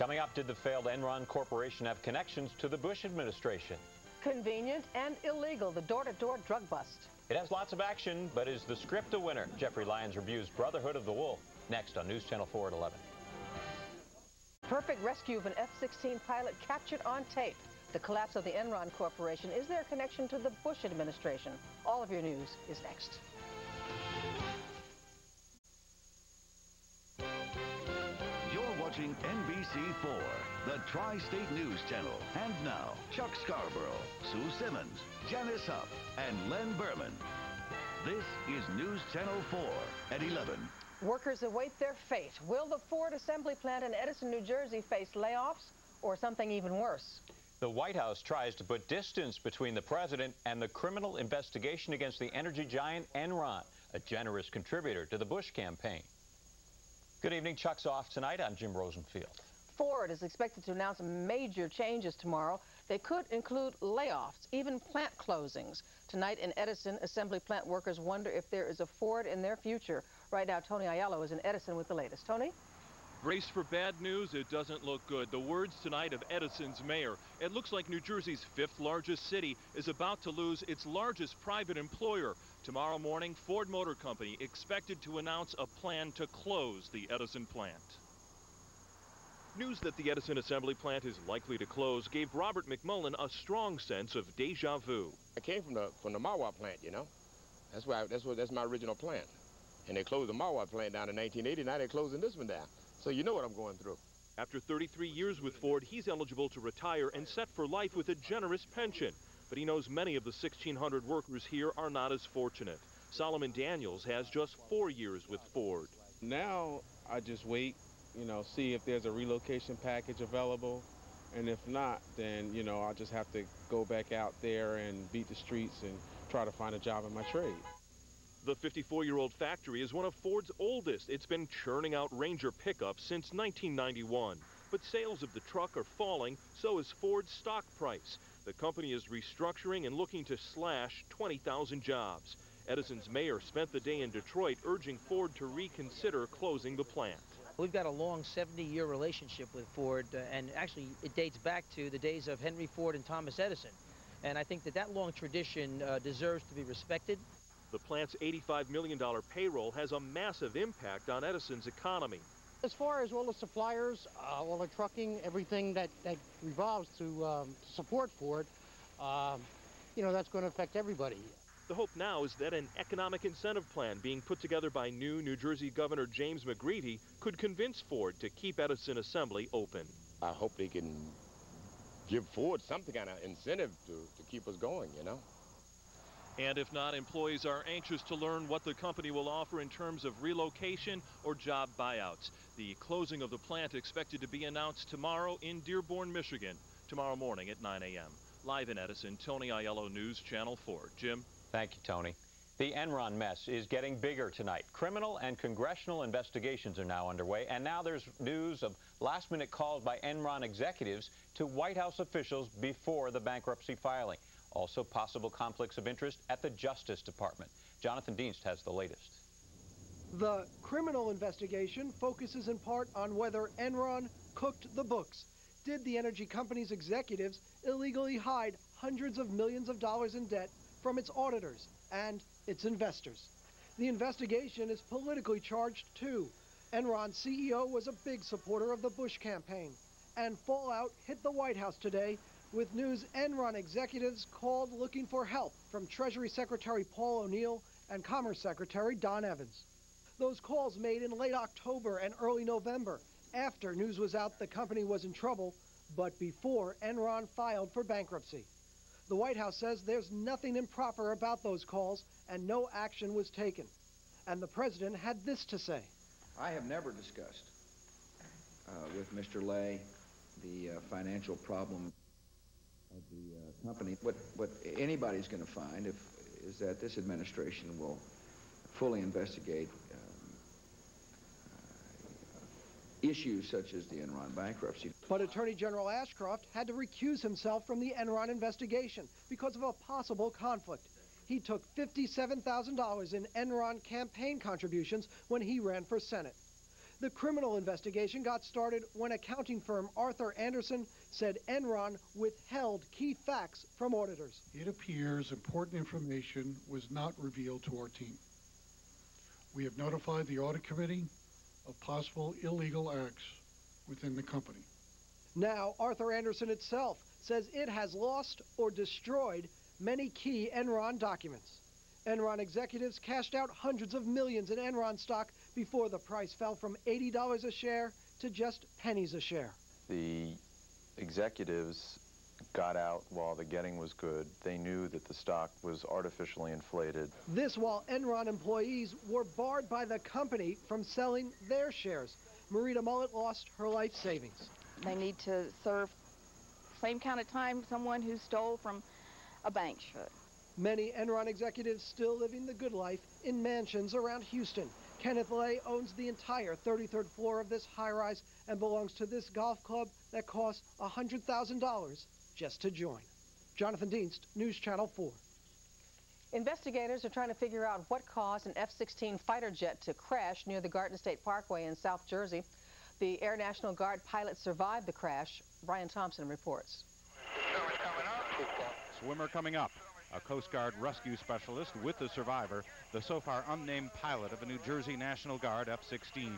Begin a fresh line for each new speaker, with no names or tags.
Coming up, did the failed ENRON Corporation have connections to the Bush administration?
Convenient and illegal, the door-to-door drug bust.
It has lots of action, but is the script a winner? Jeffrey Lyons reviews Brotherhood of the Wolf next on News Channel 4 at 11.
Perfect rescue of an F-16 pilot captured on tape. The collapse of the ENRON Corporation. Is there a connection to the Bush administration? All of your news is next.
You're watching NBC4, the Tri-State News Channel. And now, Chuck Scarborough, Sue Simmons, Janice Huff, and Len Berman. This is News Channel 4 at 11.
Workers await their fate. Will the Ford assembly plant in Edison, New Jersey face layoffs or something even worse?
The White House tries to put distance between the president and the criminal investigation against the energy giant Enron, a generous contributor to the Bush campaign. Good evening. Chuck's off tonight. I'm Jim Rosenfield.
Ford is expected to announce major changes tomorrow. They could include layoffs, even plant closings. Tonight in Edison, assembly plant workers wonder if there is a Ford in their future. Right now, Tony AIELLO is in Edison with the latest. Tony?
Brace for bad news. It doesn't look good. The words tonight of Edison's mayor. It looks like New Jersey's fifth largest city is about to lose its largest private employer. Tomorrow morning, Ford Motor Company expected to announce a plan to close the Edison plant. News that the Edison assembly plant is likely to close gave Robert McMullen a strong sense of deja vu.
I came from the Mawa plant, you know. That's my original plant. And they closed the Mawa plant down in 1980. Now they're closing this one down. So you know what I'm going through.
After 33 years with Ford, he's eligible to retire and set for life with a generous pension. But he knows many of the 1,600 workers here are not as fortunate. Solomon Daniels has just 4 years with Ford.
Now I just wait, see if there's a relocation package available. And if not, then, I'll just have to go back out there and beat the streets and try to find a job in my trade.
The 54-year-old factory is one of Ford's oldest. It's been churning out Ranger pickups since 1991. But sales of the truck are falling, so is Ford's stock price. The company is restructuring and looking to slash 20,000 jobs. Edison's mayor spent the day in Detroit urging Ford to reconsider closing the plant.
We've got a long 70-year relationship with Ford, and actually it dates back to the days of Henry Ford and Thomas Edison. And I think that long tradition deserves to be respected.
The plant's $85 million payroll has a massive impact on Edison's economy.
As far as all the suppliers, all the trucking, everything that revolves to support Ford, that's going to affect everybody.
The hope now is that an economic incentive plan being put together by New Jersey Governor James McGreevey could convince Ford to keep Edison Assembly open.
I hope they can give Ford some kind of incentive to keep us going,
And if not, employees are anxious to learn what the company will offer in terms of relocation or job buyouts. The closing of the plant expected to be announced tomorrow in Dearborn, Michigan, tomorrow morning at 9 a.m. Live in Edison, Tony AIELLO, News Channel 4. Jim?
Thank you, Tony. The Enron mess is getting bigger tonight. Criminal and congressional investigations are now underway, and now there's news of last-minute calls by Enron executives to White House officials before the bankruptcy filing. Also, possible conflicts of interest at the Justice Department. Jonathan Dienst has the latest.
The criminal investigation focuses in part on whether Enron cooked the books. Did the energy company's executives illegally hide hundreds of millions of dollars in debt from its auditors and its investors? The investigation is politically charged, too. Enron's CEO was a big supporter of the Bush campaign. And fallout hit the White House today with news Enron executives called looking for help from Treasury Secretary Paul O'Neill and Commerce Secretary Don Evans. Those calls made in late October and early November, after news was out the company was in trouble, but before Enron filed for bankruptcy. The White House says there's nothing improper about those calls and no action was taken. And the president had this to say.
I have never discussed with Mr. Lay the financial problem of the company. What anybody's going to find is that this administration will fully investigate issues such as the Enron bankruptcy.
But Attorney General Ashcroft had to recuse himself from the Enron investigation because of a possible conflict. He took $57,000 in Enron campaign contributions when he ran for Senate. The criminal investigation got started when accounting firm Arthur Andersen said Enron withheld key facts from auditors.
It appears important information was not revealed to our team. We have notified the audit committee of possible illegal acts within the company.
Now, Arthur Andersen itself says it has lost or destroyed many key Enron documents. Enron executives cashed out hundreds of millions in Enron stock before the price fell from $80 a share to just pennies a share.
The executives got out while the getting was good. They knew that the stock was artificially inflated.
This while Enron employees were barred by the company from selling their shares. Marita Mullet lost her life savings.
They need to serve same kind of time someone who stole from a bank should.
Many Enron executives still living the good life in mansions around Houston. Kenneth Lay owns the entire 33rd floor of this high-rise and belongs to this golf club that costs $100,000 just to join. Jonathan Dienst, News Channel 4.
Investigators are trying to figure out what caused an F-16 fighter jet to crash near the Garden State Parkway in South Jersey. The Air National Guard pilot survived the crash. Brian Thompson reports.
Swimmer coming up. A Coast Guard rescue specialist with the survivor, the so far unnamed pilot of a New Jersey National Guard F-16.